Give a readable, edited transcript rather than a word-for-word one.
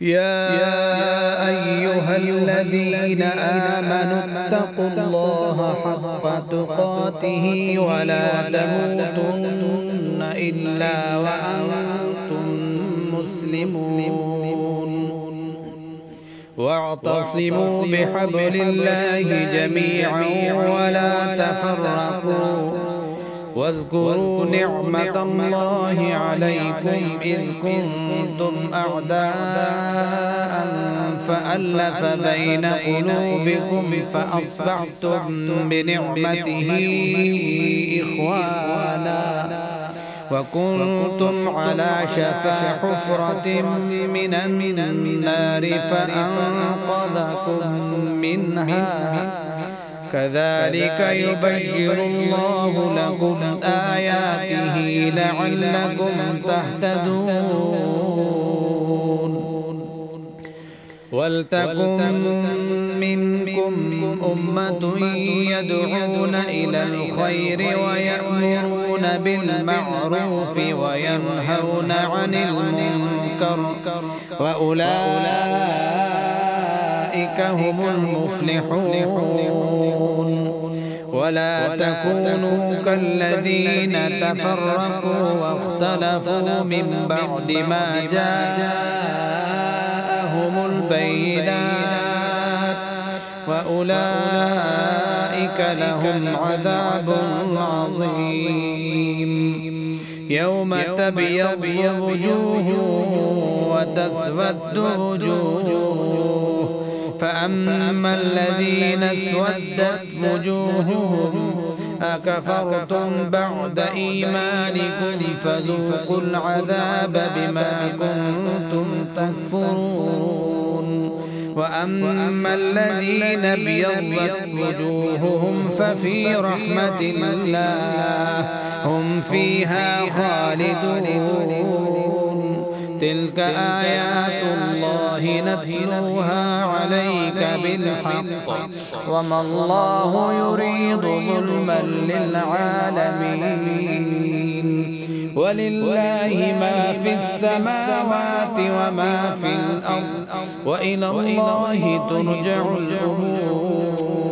يا أيها الذين آمنوا اتقوا الله حق تقاته ولا تموتن إلا وأنتم مسلمون واعتصموا بحبل الله جميعا ولا تفرقوا واذكروا نعمة الله عليكم إذ كنتم أعداء فألف بين قلوبكم فأصبحتم بنعمته إخوانا وكنتم على شفا حفرة من النار فأنقذكم منها كذلك يبين الله لكم آياته لعلكم تهتدون ولتكن منكم أمة يدعون إلى الخير ويأمرون بالمعروف وينهون عن المنكر وأولئك هم المفلحون ولا تكونوا كالذين تفرقوا واختلفوا من بعد ما جاءهم البينات وأولئك لهم عذاب عظيم يوم تبيض وجوه وتسود وجوه فأما الذين اسودت وجوههم أكفرتم بعد إيمانكم فذوقوا العذاب بما كنتم تكفرون وأما الذين ابيضت وجوههم ففي رحمة الله هم فيها خالدون تلك آيات الله نتلوها عليك بالحق وما الله يريد ظلما للعالمين ولله ما في السماوات وما في الأرض وإلى الله ترجع الأمور